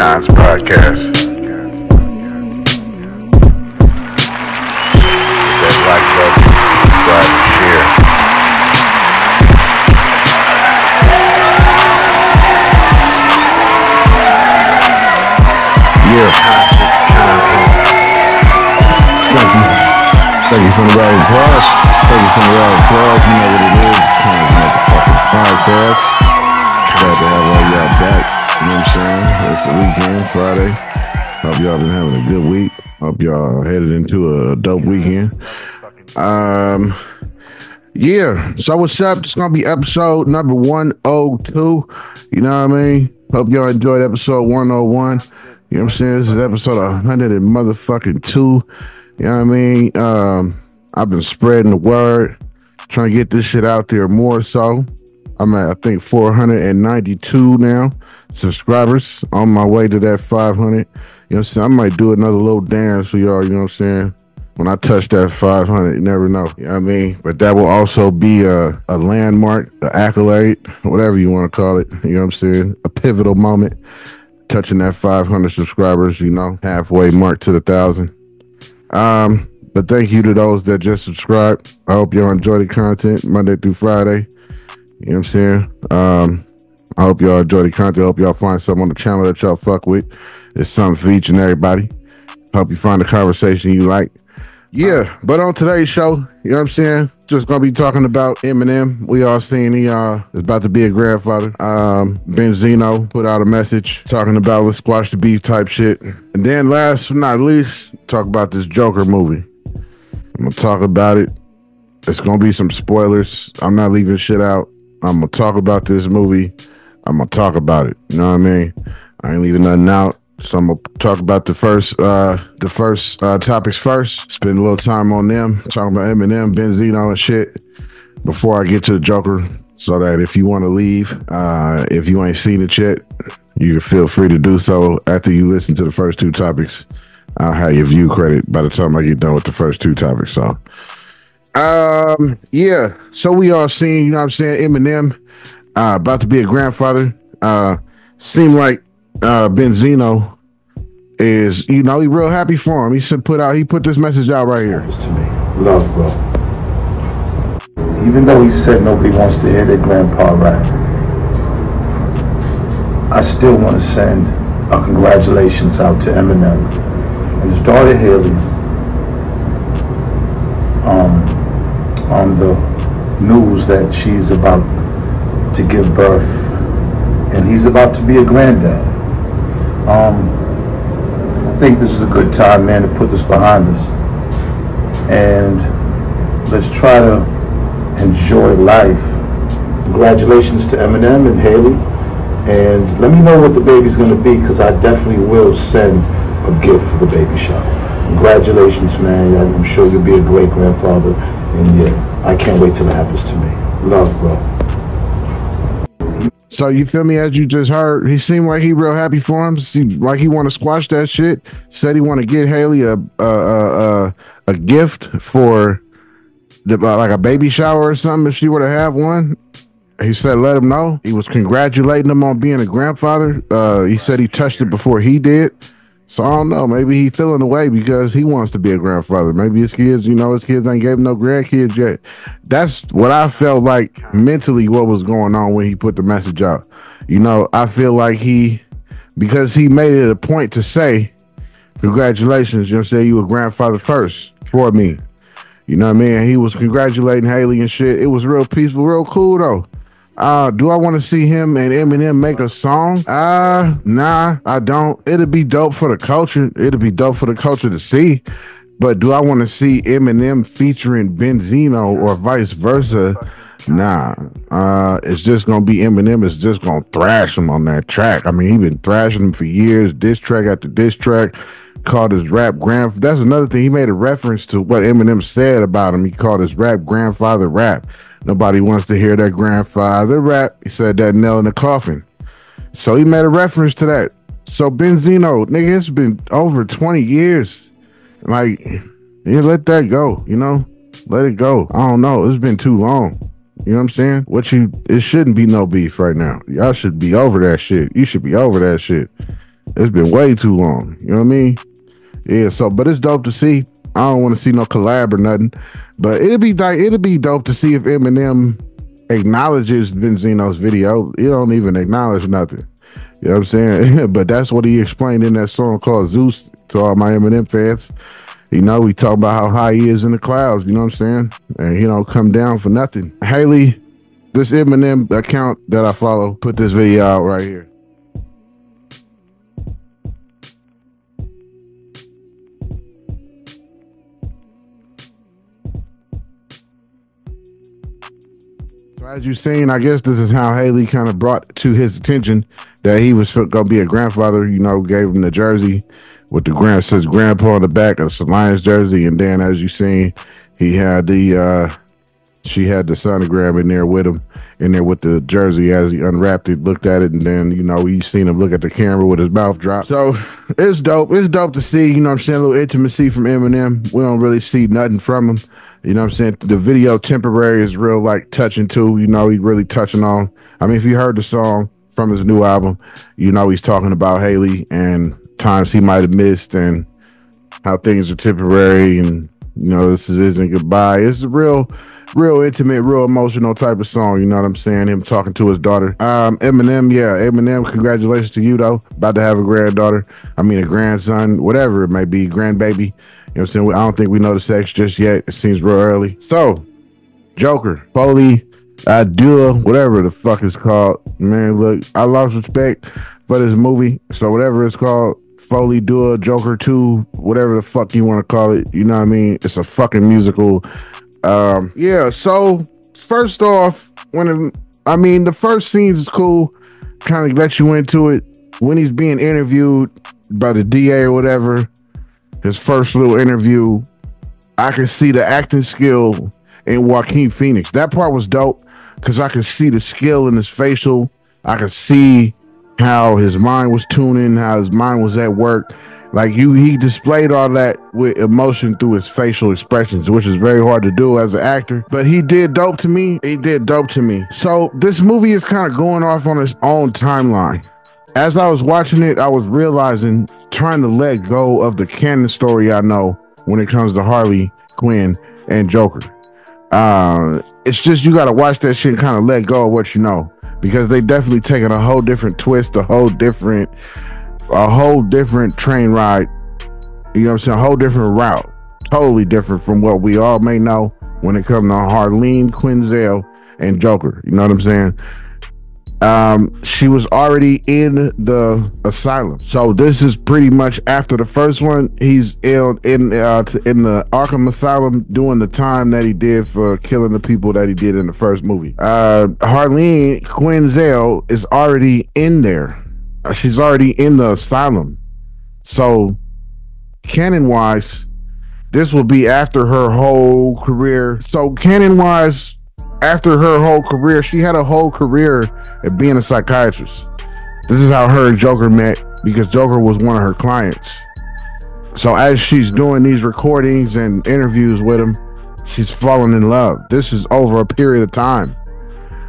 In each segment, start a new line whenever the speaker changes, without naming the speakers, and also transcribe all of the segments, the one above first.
Kons Podcast. That like button, subscribe, and share. Yeah,
Thank you for the round of applause. Thank you for the round of applause. You know what it is. Kons Motherfucking Podcast. Glad to have all y'all back. You know what I'm saying? It's the weekend, Friday. Hope y'all been having a good week. Hope y'all headed into a dope weekend. Yeah. So what's up? It's gonna be episode number 102. You know what I mean? Hope y'all enjoyed episode 101. You know what I'm saying? This is episode 100 and motherfucking 2. You know what I mean? I've been spreading the word, trying to get this shit out there more so. I'm at, I think, 492 now subscribers, on my way to that 500. You know what I'm saying? I might do another little dance for y'all, you know what I'm saying? When I touch that 500, you never know. You know what I mean? But that will also be a landmark, an accolade, whatever you want to call it. You know what I'm saying? A pivotal moment. Touching that 500 subscribers, you know, halfway mark to the 1,000. But thank you to those that just subscribed. I hope y'all enjoy the content Monday through Friday. You know what I'm saying? I hope y'all enjoy the content. I hope y'all find something on the channel that y'all fuck with. It's something for each and everybody. Hope you find the conversation you like. Yeah, but on today's show, you know what I'm saying? Just gonna be talking about Eminem. We all seen he is about to be a grandfather. Benzino put out a message talking about let's squash the beef type shit. And then last but not least, talk about this Joker movie. I'm gonna talk about it. It's gonna be some spoilers. I'm not leaving shit out. I'm gonna talk about this movie. I'm gonna talk about it. You know what I mean? I ain't leaving nothing out. So I'm gonna talk about the first topics first. Spend a little time on them, talking about Eminem, Benzino, and shit before I get to the Joker. So that if you want to leave, if you ain't seen it yet, you can feel free to do so after you listen to the first two topics. I'll have your view credit by the time I get done with the first two topics. So, yeah. So we all seen, you know what I'm saying, Eminem about to be a grandfather. Seemed like Benzino is, you know, he real happy for him. He put this message out right here.
To me, love, bro. Even though he said nobody wants to hear their grandpa rap, I still want to send a congratulations out to Eminem and his daughter Hailie on the news that she's about to give birth and he's about to be a granddad. I think this is a good time, man, to put this behind us and let's try to enjoy life. Congratulations to Eminem and Hailie, and let me know what the baby's going to be, because I definitely will send a gift for the baby shower. Congratulations, man. I'm sure you'll be a great grandfather, and yeah, I can't wait till it happens to me. Love, bro.
So you feel me? As you just heard, he seemed like he real happy for him. Seemed like he want to squash that shit. Said he want to get Hailie a gift for like a baby shower or something if she were to have one. He said let him know. He was congratulating him on being a grandfather. He said he touched it before he did. So I don't know. Maybe he feeling away because he wants to be a grandfather. Maybe his kids, you know, his kids ain't gave him no grandkids yet. That's what I felt like mentally what was going on when he put the message out. You know, I feel like because he made it a point to say, congratulations, you know what I'm saying, you a grandfather first for me. You know what I mean? He was congratulating Hailie and shit. It was real peaceful, real cool though. Do I want to see him and Eminem make a song? Nah, I don't. It'd be dope for the culture. It'd be dope for the culture to see. But do I want to see Eminem featuring Benzino or vice versa? Nah. It's just gonna be Eminem is just gonna thrash him on that track. I mean, he been thrashing him for years, diss track after diss track. Called his rap grandfather. That's another thing. He made a reference to what Eminem said about him. He called his rap grandfather rap. Nobody wants to hear that grandfather rap. He said that nail in the coffin. So he made a reference to that. So Benzino, nigga, it's been over 20 years. Like, yeah, let that go, you know? Let it go. I don't know. It's been too long. You know what I'm saying? It shouldn't be no beef right now. Y'all should be over that shit. You should be over that shit. It's been way too long. You know what I mean? Yeah. So, but it's dope to see. I don't want to see no collab or nothing, but it'd be dope to see if Eminem acknowledges Benzino's video. He don't even acknowledge nothing. You know what I'm saying? But that's what he explained in that song called Zeus to all my Eminem fans. You know, we talk about how high he is in the clouds, you know what I'm saying? And he don't come down for nothing. Hailie, this Eminem account that I follow, put this video out right here. So as you've seen, I guess this is how Hailie kind of brought to his attention that he was going to be a grandfather, you know, gave him the jersey with the says grandpa on the back of the Lions jersey. And then as you seen, he had she had the sonogram in there with him, in there with the jersey as he unwrapped it, looked at it, and then, you know, we seen him look at the camera with his mouth dropped. So it's dope. It's dope to see, you know what I'm saying, a little intimacy from Eminem. We don't really see nothing from him. You know what I'm saying? The video Temporary is real, like, touching too. You know, he really touching on. I mean, if you heard the song from his new album, you know he's talking about Hailie and times he might have missed and how things are temporary and, you know, this isn't goodbye. It's a real intimate, real emotional type of song. You know what I'm saying? Him talking to his daughter. Eminem, congratulations to you, though. About to have a granddaughter. I mean, a grandson, whatever it may be, grandbaby. You know what I'm saying? I don't think we know the sex just yet. It seems real early. So, Joker, Folie, Deux, whatever the fuck it's called. Man, look, I lost respect for this movie. So whatever it's called, Folie, Deux, Joker 2, whatever the fuck you want to call it. You know what I mean? It's a fucking musical. Yeah, so first off, the first scenes is cool. Kind of let you into it. When he's being interviewed by the DA or whatever, his first little interview, I can see the acting skill in Joaquin Phoenix. That part was dope because I could see the skill in his facial. I could see how his mind was tuning, how his mind was at work. Like he displayed all that with emotion through his facial expressions, which is very hard to do as an actor. But he did dope to me. So this movie is kind of going off on its own timeline. As I was watching it, I was realizing, trying to let go of the canon story I know when it comes to Harley Quinn and Joker. It's just, you got to watch that shit and kind of let go of what you know, because they definitely taken a whole different twist, a whole different train ride. You know what I'm saying? A whole different route, totally different from what we all may know when it comes to Harleen Quinzel and Joker. You know what I'm saying? She was already in the asylum, so this is pretty much after the first one. He's in the Arkham Asylum doing the time that he did for killing the people that he did in the first movie. Harleen Quinzel is already in there. She's already in the asylum, so canon wise, this will be after her whole career. So canon wise, after her whole career, she had a whole career at being a psychiatrist. This is how her and Joker met, because Joker was one of her clients. So as she's doing these recordings and interviews with him, she's falling in love. This is over a period of time.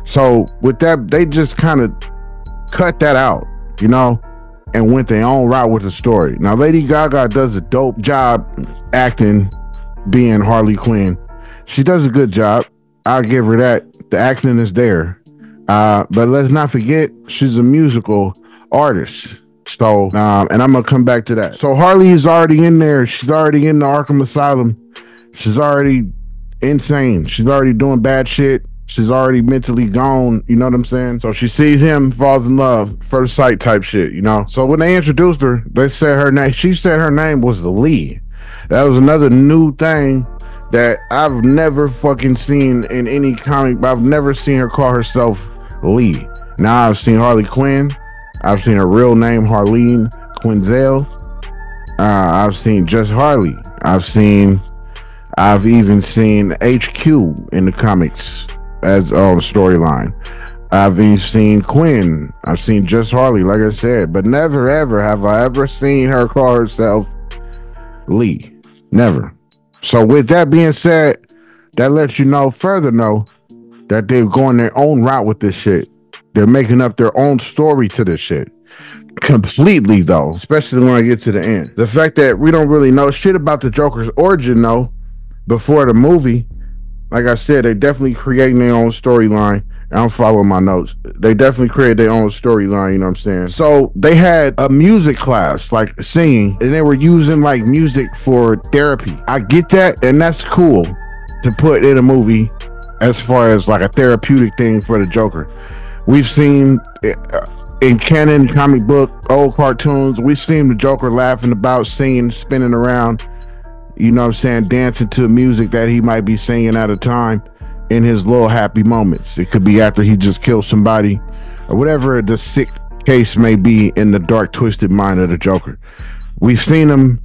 So with that, they just kind of cut that out, you know, and went their own route with the story. Now, Lady Gaga does a dope job acting, being Harley Quinn. She does a good job. I'll give her that. The acting is there. But let's not forget, she's a musical artist. So, and I'm going to come back to that. So Harley is already in there. She's already in the Arkham Asylum. She's already insane. She's already doing bad shit. She's already mentally gone. You know what I'm saying? So she sees him, falls in love, first sight type shit, you know? So when they introduced her, they said her name. She said her name was Lee. That was another new thing that I've never fucking seen in any comic. I've never seen her call herself Lee. Now I've seen Harley Quinn. I've seen her real name, Harleen Quinzel. I've seen just Harley. I've even seen HQ in the comics as a storyline. I've even seen Quinn. I've seen just Harley, like I said, but never ever have I ever seen her call herself Lee. Never. So with that being said, that lets you know, further know, that they're going their own route with this shit. They're making up their own story to this shit. completely though, especially when I get to the end. The fact that we don't really know shit about the Joker's origin though before the movie. Like I said, they definitely creating their own storyline. I'm following my notes. They definitely created their own storyline, you know what I'm saying? So they had a music class, like singing, and they were using like music for therapy. I get that, and that's cool to put in a movie as far as like a therapeutic thing for the Joker. We've seen in canon, comic book, old cartoons, we've seen the Joker laughing about, singing, spinning around, you know what I'm saying, dancing to music that he might be singing at a time in his little happy moments. It could be after he just killed somebody or whatever the sick case may be in the dark, twisted mind of the Joker. We've seen him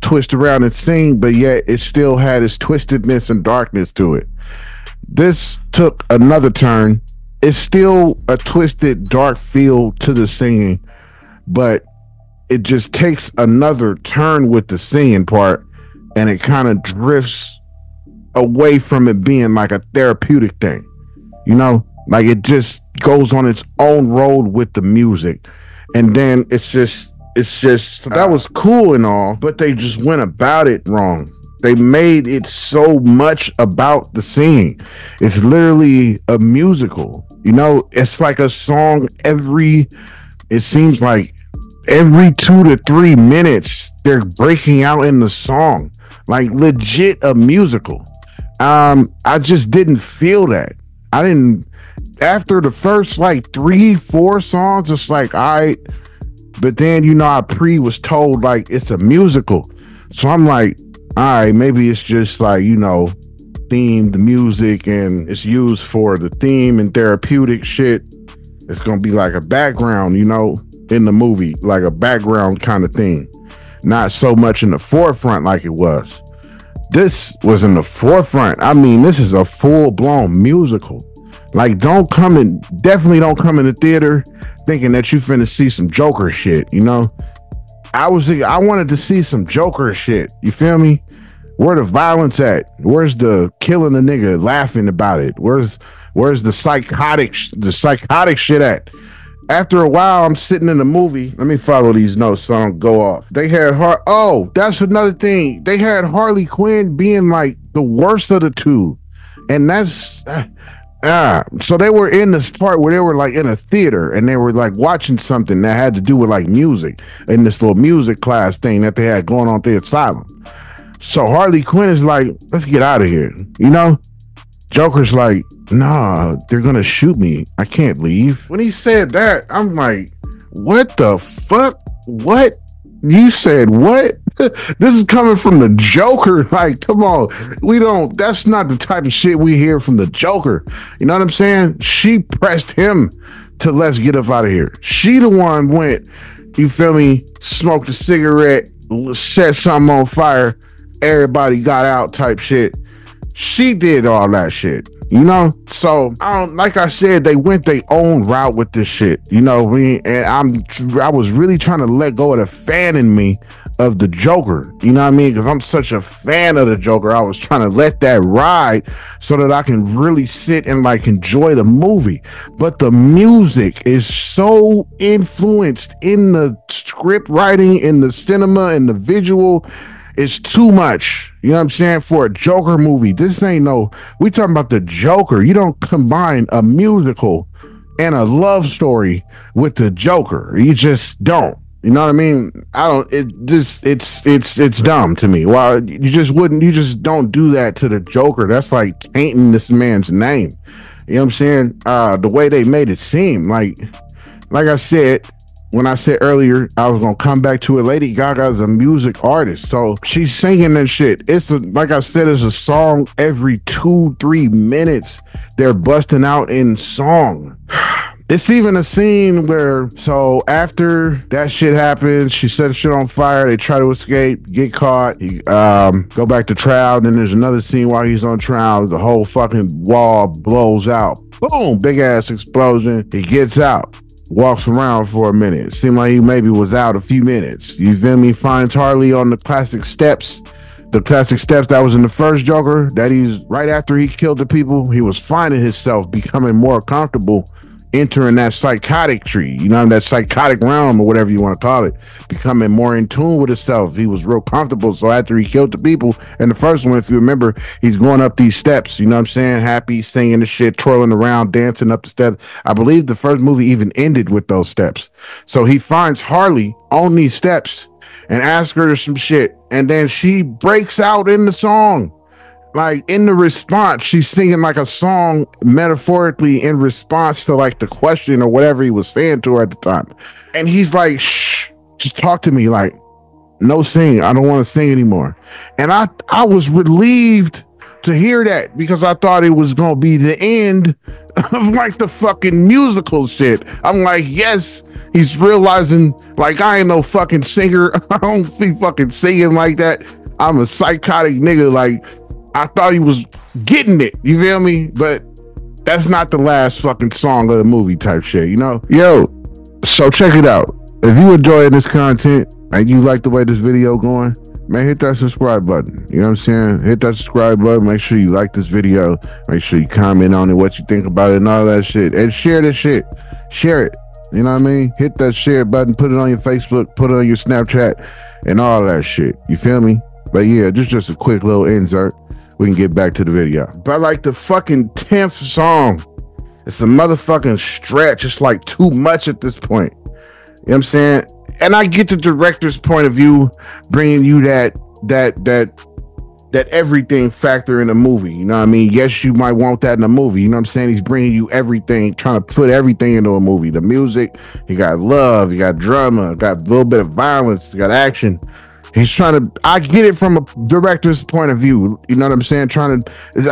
twist around and sing, but yet it still had its twistedness and darkness to it. This took another turn. It's still a twisted, dark feel to the singing, but it just takes another turn with the singing part, and it kind of drifts away from it being like a therapeutic thing, you know, like it just goes on its own road with the music, and then it's just that was cool and all, but they just went about it wrong. They made it so much about the singing. It's literally a musical, you know. It's like a song it seems like every 2 to 3 minutes they're breaking out in the song, like legit a musical. I just didn't feel that. I didn't, after the first like 3-4 songs, it's like, all right, but then, you know, I was told like it's a musical. So I'm like, all right, maybe it's just like, you know, themed music and it's used for the theme and therapeutic shit. It's going to be like a background, you know, in the movie, like a background kind of thing. Not so much in the forefront like it was. This was in the forefront. I mean, this is a full-blown musical. Like, definitely don't come in the theater thinking that you finna see some Joker shit, you know? I wanted to see some Joker shit. You feel me? Where the violence at? Where's the killing the nigga, laughing about it? Where's the psychotic shit at? After a while, I'm sitting in the movie. Let me follow these notes so I don't go off. They had that's another thing. They had Harley Quinn being like the worst of the two. And that's so they were in this part where they were like in a theater and they were like watching something that had to do with like music in this little music class thing that they had going on at the asylum. So Harley Quinn is like, let's get out of here, you know? Joker's like, nah, they're gonna shoot me. I can't leave. When he said that, I'm like, what the fuck? What? You said what? This is coming from the Joker. Like, come on. That's not the type of shit we hear from the Joker. You know what I'm saying? She pressed him to let's get up out of here. She the one went, you feel me, smoked a cigarette, set something on fire, everybody got out type shit. She did all that shit, you know? So, like I said, they went their own route with this shit, you know? And I was really trying to let go of the fan in me of the Joker, you know what I mean? Because I'm such a fan of the Joker. I was trying to let that ride so that I can really sit and like enjoy the movie. But the music is so influenced in the script writing, in the cinema, in the visual. It's too much, you know what I'm saying, for a Joker movie. This ain't we talking about the Joker. You don't combine a musical and a love story with the Joker. You just don't. You know what I mean? It's dumb to me. Well, you just don't do that to the Joker. That's like tainting this man's name. You know what I'm saying? The way they made it seem like I said, when I said earlier, I was going to come back to it. Lady Gaga is a music artist. So she's singing that shit. Like I said, it's a song every 2-3 minutes. They're busting out in song. It's even a scene where, so after that shit happens, she set shit on fire. They try to escape, get caught, go back to trial. Then there's another scene while he's on trial. The whole fucking wall blows out. Boom, big ass explosion. He gets out. Walks around for a minute. Seemed like he maybe was out a few minutes. You feel me? Finds Harley on the classic steps. The classic steps that was in the first Joker. That he's right after he killed the people, he was finding himself becoming more comfortable entering that psychotic tree, you know, that psychotic realm or whatever you want to call it, becoming more in tune with himself. He was real comfortable. So after he killed the people in the first one, if you remember, he's going up these steps, you know what I'm saying? Happy, singing the shit, twirling around, dancing up the steps. I believe the first movie even ended with those steps. So he finds Harley on these steps and asks her some shit. And then she breaks out in the song. Like in the response, she's singing like a song metaphorically in response to like the question or whatever he was saying to her at the time. And he's like, shh, just talk to me. Like, no singing. I don't want to sing anymore. And I was relieved to hear that because I thought it was going to be the end of like the fucking musical shit. I'm like, yes, he's realizing like I ain't no fucking singer. I don't see fucking singing like that. I'm a psychotic nigga. Like, I thought he was getting it, you feel me? But that's not the last fucking song of the movie type shit, you know? Yo, so check it out. If you enjoying this content and you like the way this video going, man, hit that subscribe button. You know what I'm saying? Hit that subscribe button. Make sure you like this video. Make sure you comment on it, what you think about it and all that shit. And share this shit. Share it. You know what I mean? Hit that share button. Put it on your Facebook. Put it on your Snapchat and all that shit. You feel me? But yeah, just a quick little insert. We can get back to the video. But like the fucking 10th song, it's a motherfucking stretch. It's like too much at this point. You know what I'm saying? And I get the director's point of view, bringing you that everything factor in a movie. You know what I mean? Yes, you might want that in a movie. You know what I'm saying? He's bringing you everything, trying to put everything into a movie. The music, you got love, you got drama, got a little bit of violence, you got action. He's trying to, I get it from a director's point of view. You know what I'm saying? I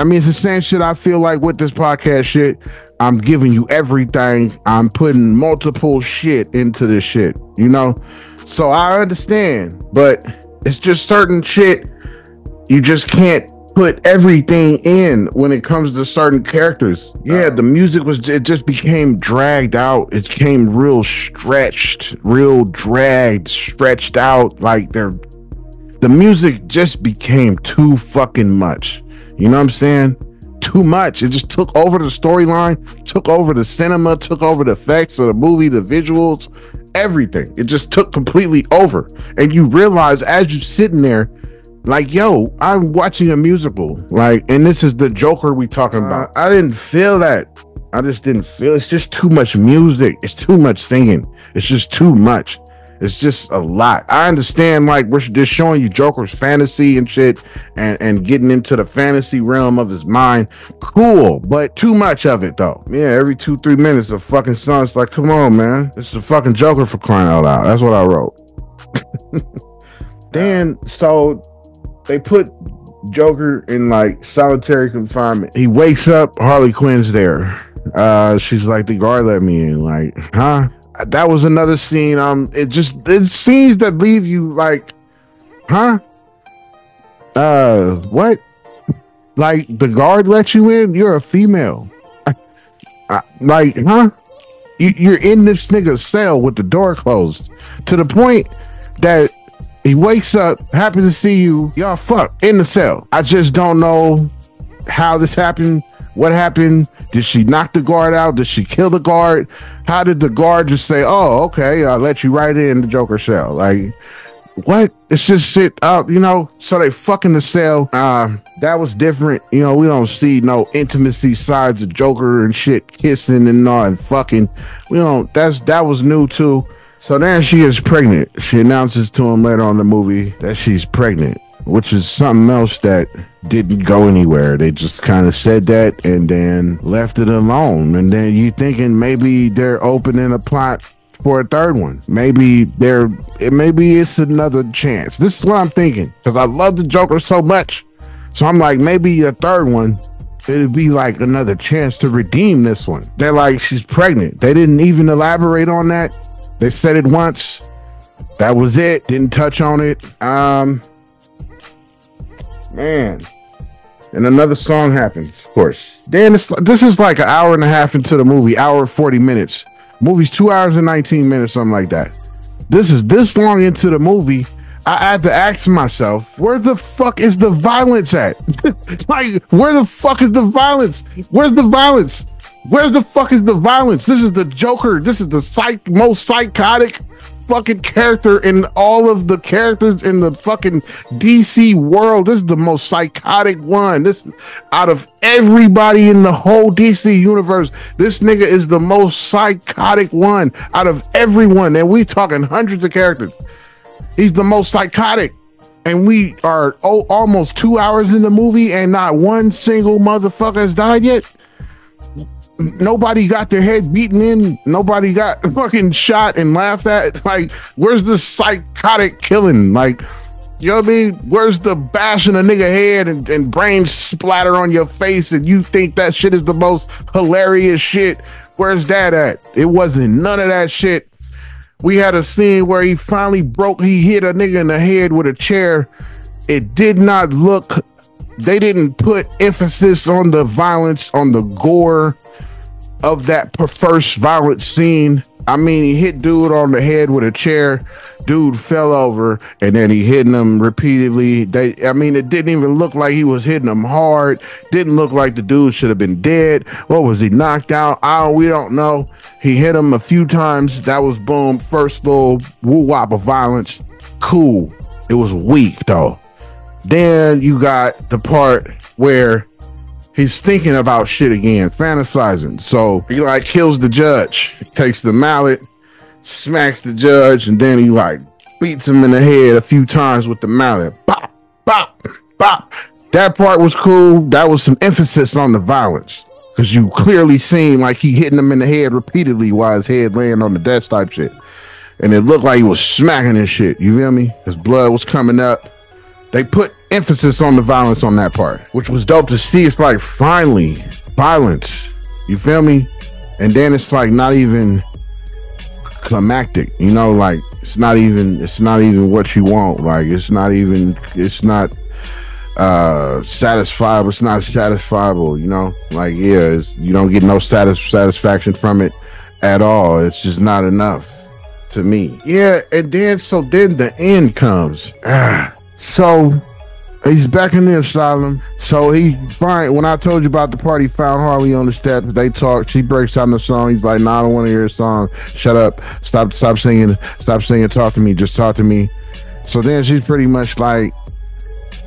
mean, it's the same shit I feel like with this podcast shit. I'm giving you everything. I'm putting multiple shit into this shit, you know? So I understand, but it's just certain shit. You just can't put everything in when it comes to certain characters. Yeah, the music it just became dragged out. It became real stretched, real dragged, stretched out. Like the music just became too fucking much. You know what I'm saying? Too much. It just took over the storyline, took over the cinema, took over the effects of the movie, the visuals, everything. It just took completely over. And you realize as you're sitting there, like, yo, I'm watching a musical. Like, and this is the Joker we talking about. I didn't feel that. I just didn't feel. It's just too much music. It's too much singing. It's just too much. It's just a lot. I understand, like, we're just showing you Joker's fantasy and shit and getting into the fantasy realm of his mind. Cool, but too much of it, though. Yeah, every 2-3 minutes, a fucking song. It's like, come on, man. This is a fucking Joker for crying out loud. That's what I wrote. Then, so they put Joker in, like, solitary confinement. He wakes up, Harley Quinn's there. She's like, the guard let me in. Like, huh? That was another scene. It's scenes that leave you like, huh? What? Like the guard let you in? You're a female. Like, huh? You're in this nigga's cell with the door closed to the point that he wakes up, happy to see you. Y'all fuck in the cell. I just don't know how this happened. What happened? Did she knock the guard out? Did she kill the guard? How did the guard just say, oh, okay, I'll let you right in the Joker cell? Like, what? It's just shit out, you know? So they fuck in the cell. That was different. You know, we don't see no intimacy sides of Joker and shit, kissing and all and fucking. We don't, that was new too. So then she is pregnant. She announces to him later on in the movie that she's pregnant, which is something else that didn't go anywhere. They just kind of said that and then left it alone. And then you thinking maybe they're opening a plot for a third one. Maybe it's another chance. This is what I'm thinking because I love the Joker so much. So I'm like, maybe a third one, it'd be like another chance to redeem this one. They're like, she's pregnant. They didn't even elaborate on that. They said it once. That was it. Didn't touch on it. Man. And another song happens, of course. Then this is like an hour and a half into the movie, hour 40 minutes. Movie's 2 hours and 19 minutes, something like that. This is this long into the movie. I had to ask myself, where the fuck is the violence at? Like, where the fuck is the violence? Where's the violence? Where's the fuck is the violence? This is the Joker. This is the most psychotic fucking character in all of the characters in the fucking DC world. This is the most psychotic one. This, out of everybody in the whole DC universe, this nigga is the most psychotic one out of everyone. And we talking hundreds of characters. He's the most psychotic. And we are almost 2 hours in the movie and not one single motherfucker has died yet. Nobody got their head beaten in. Nobody got fucking shot and laughed at. Like, where's the psychotic killing? Like, you know what I mean? Where's the bashing a nigga head and brains splatter on your face and you think that shit is the most hilarious shit? Where's that at? It wasn't none of that shit. We had a scene where he finally he hit a nigga in the head with a chair. It did not look, they didn't put emphasis on the violence, on the gore of that first violent scene. I mean, he hit dude on the head with a chair. Dude fell over and then he hit him repeatedly. I mean, it didn't even look like he was hitting him hard. Didn't look like the dude should have been dead. What was he, knocked out? We don't know. He hit him a few times. That was boom. First little woo-wop of violence. Cool. It was weak though. Then you got the part where he's thinking about shit again, fantasizing. So he like kills the judge, takes the mallet, smacks the judge, and then he like beats him in the head a few times with the mallet. Bop, bop, bop. That part was cool. That was some emphasis on the violence. Because you clearly seen like he hitting him in the head repeatedly while his head laying on the desk type shit. And it looked like he was smacking his shit. You feel me? His blood was coming up. They put emphasis on the violence on that part, which was dope to see. It's like, finally, violence. You feel me? And then it's like not even climactic, you know, like it's not even what you want. Like it's not satisfiable. It's not satisfiable, you know, like, yeah, you don't get no satisfaction from it at all. It's just not enough to me. Yeah. And then the end comes. So he's back in the asylum. So when I told you about the party, he found Harley on the steps. They talk. She breaks out in the song. He's like, "Nah, I don't want to hear a song. Shut up. Stop singing. Stop singing. Talk to me. Just talk to me." So then she's pretty much like,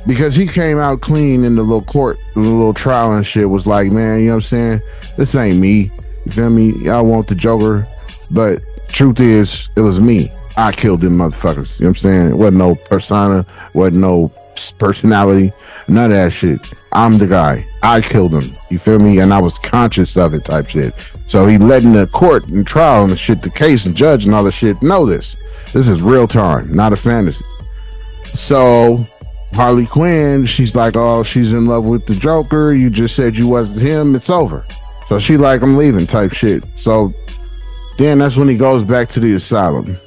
because he came out clean in the little court, the little trial and shit, was like, "Man, you know what I'm saying? This ain't me. You feel me? Y'all want the Joker, but truth is, it was me. I killed them motherfuckers." You know what I'm saying? It wasn't no persona, wasn't no personality, none of that shit. I'm the guy. I killed him. You feel me? And I was conscious of it type shit. So he letting the court and trial and the shit, the case and judge and all the shit know this. This is real time, not a fantasy. So Harley Quinn, she's like, "Oh, she's in love with the Joker. You just said you wasn't him. It's over." So she like, "I'm leaving" type shit. So then that's when he goes back to the asylum.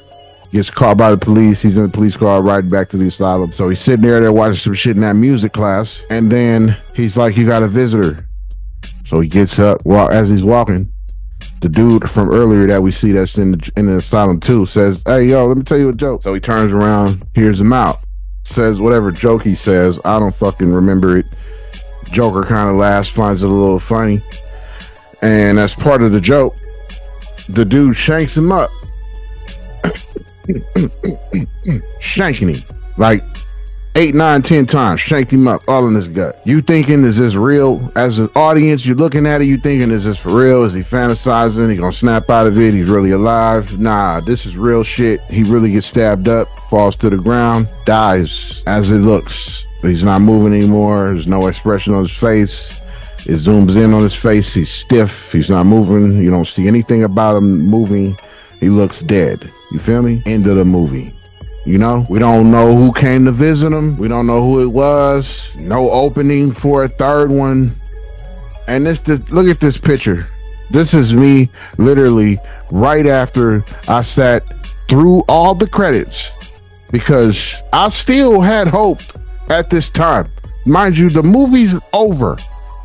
Gets caught by the police. He's in the police car riding back to the asylum. So he's sitting there watching some shit in that music class. And then he's like, "You got a visitor." So he gets up. Well, as he's walking, the dude from earlier that we see that's in the asylum too says, "Hey, yo, let me tell you a joke." So he turns around, hears him out, says whatever joke he says. I don't fucking remember it. Joker kind of laughs, finds it a little funny. And as part of the joke, the dude shanks him up. Shanking him like 8, 9, 10 times. Shanked him up all in his gut. You thinking, is this real? As an audience, you're looking at it, you thinking, is this for real? Is he fantasizing? He gonna snap out of it? He's really alive? Nah, this is real shit. He really gets stabbed up, falls to the ground, dies as it looks. He's not moving anymore. There's no expression on his face. It zooms in on his face. He's stiff. He's not moving. You don't see anything about him moving. He looks dead. You feel me? End of the movie. You know, we don't know who came to visit him. We don't know who it was. No opening for a third one. And this look at this picture. This is me literally right after I sat through all the credits, because I still had hope at this time. Mind you, the movie's over.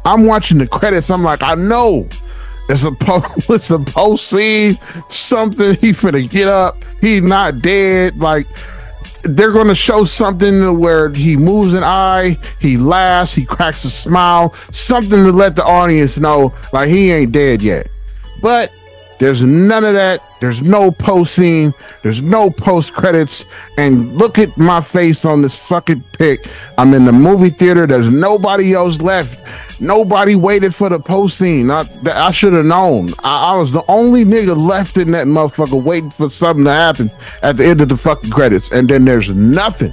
I'm watching the credits. I'm like, I know it's a post scene, something. He finna get up. He not dead. Like, they're going to show something where he moves an eye, he laughs, he cracks a smile, something to let the audience know like he ain't dead yet. But there's none of that. There's no post scene. There's no post credits. And look at my face on this fucking pic. I'm in the movie theater. There's nobody else left. Nobody waited for the post scene. I should have known. I was the only nigga left in that motherfucker waiting for something to happen at the end of the fucking credits. And then there's nothing.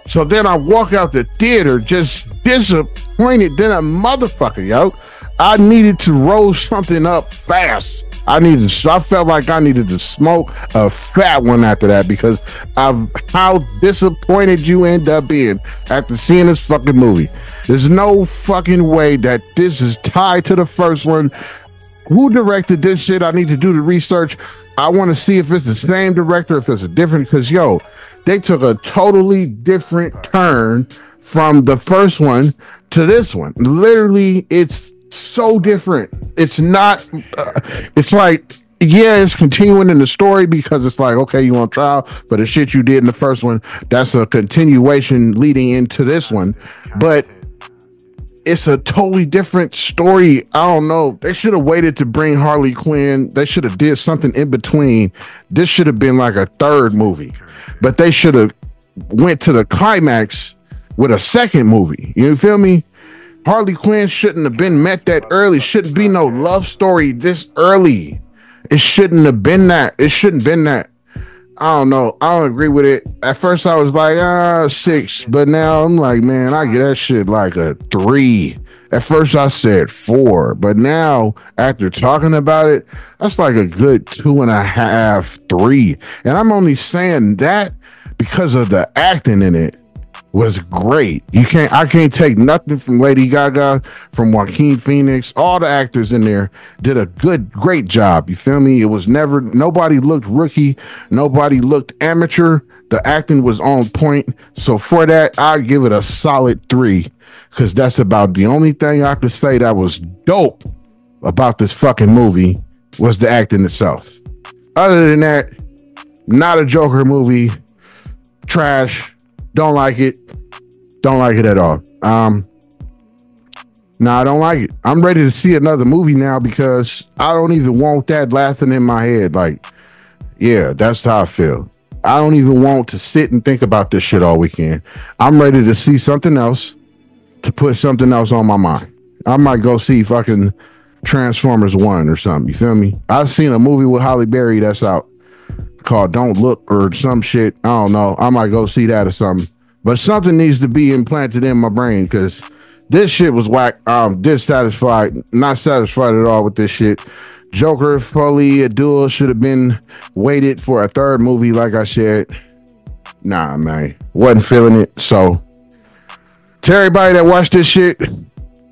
So then I walk out the theater just disappointed than a motherfucker, yo. I needed to roll something up fast. I felt like I needed to smoke a fat one after that because of how disappointed you end up being after seeing this fucking movie. There's no fucking way that this is tied to the first one. Who directed this shit? I need to do the research. I want to see if it's the same director, if it's a different, because yo, they took a totally different turn from the first one to this one. Literally, it's so different. It's not it's like, yeah, it's continuing in the story because it's like, okay, you on trial for the shit you did in the first one. That's a continuation leading into this one, but it's a totally different story. I don't know. They should have waited to bring Harley Quinn. They should have did something in between. This should have been like a third movie, but they should have went to the climax with a second movie. You feel me? Harley Quinn shouldn't have been met that early. Shouldn't be no love story this early. It shouldn't have been that. It shouldn't been that. I don't know. I don't agree with it. At first I was like, 6, but now I'm like, man, I get that shit like a 3. At first I said 4, but now after talking about it, that's like a good 2.5, 3. And I'm only saying that because of the acting in it was great. I can't take nothing from Lady Gaga, from Joaquin Phoenix. All the actors in there did a great job. You feel me? It was nobody looked rookie. Nobody looked amateur. The acting was on point. So for that, I give it a solid 3 because that's about the only thing I could say that was dope about this fucking movie was the acting itself. Other than that, not a Joker movie. Trash. Don't like it. Don't like it at all. No, I don't like it. I'm ready to see another movie now because I don't even want that lasting in my head. Like, yeah, that's how I feel. I don't even want to sit and think about this shit all weekend. I'm ready to see something else, to put something else on my mind. I might go see fucking Transformers 1 or something. You feel me? I've seen a movie with Halle Berry that's out called Don't Look or some shit. I don't know. I might go see that or something. But something needs to be implanted in my brain because this shit was whack. Dissatisfied. Not satisfied at all with this shit. Joker, Folie, a duel should have been waited for a third movie, like I said. Nah, man. Wasn't feeling it. So, to everybody that watched this shit,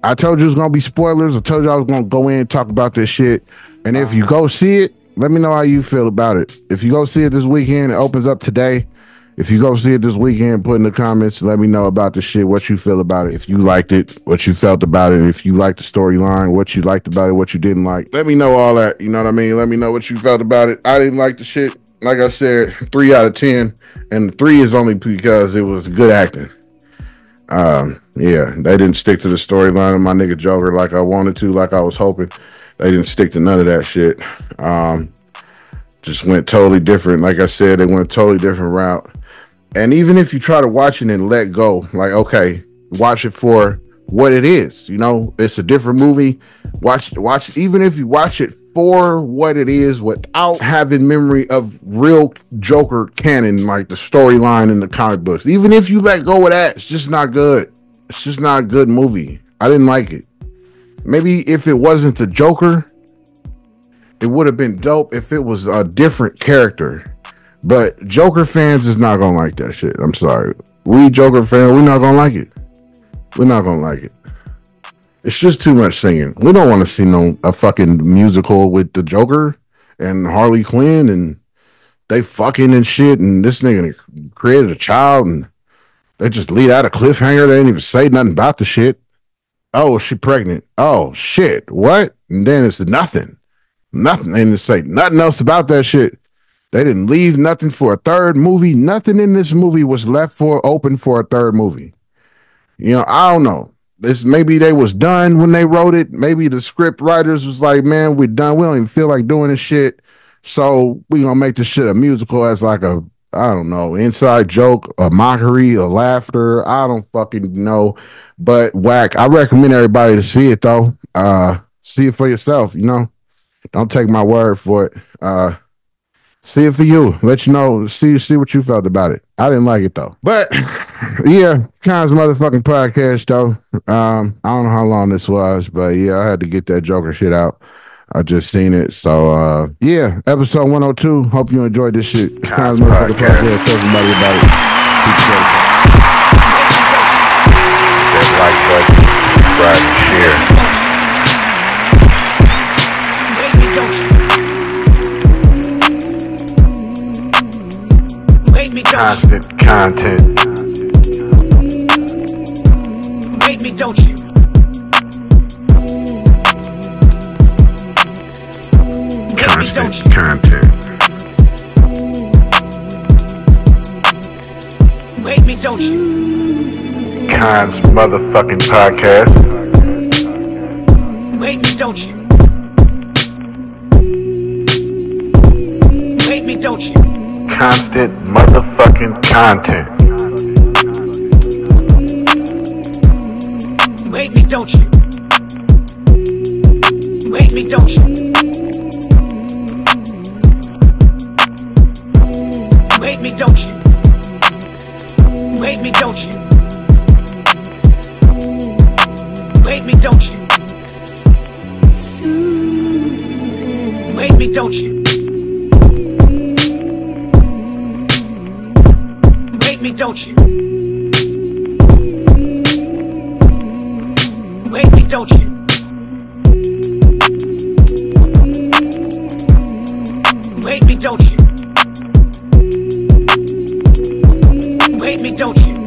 I told you it was going to be spoilers. I told you I was going to go in and talk about this shit. And if you go see it, let me know how you feel about it. If you go see it this weekend, it opens up today. If you go see it this weekend, put in the comments, let me know about the shit, what you feel about it. If you liked it, what you felt about it. If you liked the storyline, what you liked about it, what you didn't like. Let me know all that. You know what I mean? Let me know what you felt about it. I didn't like the shit. Like I said, 3 out of 10. And 3 is only because it was good acting. Yeah, they didn't stick to the storyline of my nigga Joker like I wanted to, like I was hoping. They didn't stick to none of that shit. Just went totally different. Like I said, they went a totally different route. And even if you try to watch it and let go, like, okay, watch it for what it is. You know, it's a different movie. Watch it. Even if you watch it for what it is without having memory of real Joker canon, like the storyline in the comic books. Even if you let go of that, it's just not good. It's just not a good movie. I didn't like it. Maybe if it wasn't the Joker, it would have been dope if it was a different character. But Joker fans is not gonna like that shit. I'm sorry. We Joker fans, we're not gonna like it. We're not gonna like it. It's just too much singing. We don't want to see a fucking musical with the Joker and Harley Quinn and they fucking and shit. And this nigga created a child and they just leave out a cliffhanger. They didn't even say nothing about the shit. Oh, she pregnant. Oh shit. What? And then it's nothing. Nothing. They didn't say nothing else about that shit. They didn't leave nothing for a third movie. Nothing in this movie was left open for a third movie. You know, I don't know. Maybe they was done when they wrote it. Maybe the script writers was like, man, we're done. We don't even feel like doing this shit. So we gonna make this shit a musical as like a, I don't know, inside joke, a mockery, a laughter. I don't fucking know. But whack. I recommend everybody to see it though. See it for yourself, you know. Don't take my word for it. See it for you. Let you know. See what you felt about it. I didn't like it though. But yeah, Kons motherfucking podcast though. I don't know how long this was, but yeah, I had to get that Joker shit out. I just seen it. So yeah, episode 102. Hope you enjoyed this shit. Kons motherfucking podcast. Tell everybody about it.
That like button, subscribe and share. Constant content.
Hate me, don't you?
Constant content.
Hate me, don't you?
Kons motherfucking podcast.
Hate me, don't you? Hate me, don't you?
Constant motherfucking content.
Hate me, don't you? Hate me, don't you? Hate me, don't you? Hate me, don't you? Hate me, don't you? Hate me, don't you? Hate me, don't you? Hate me, don't you? Hate me, don't you? Hate me, don't you?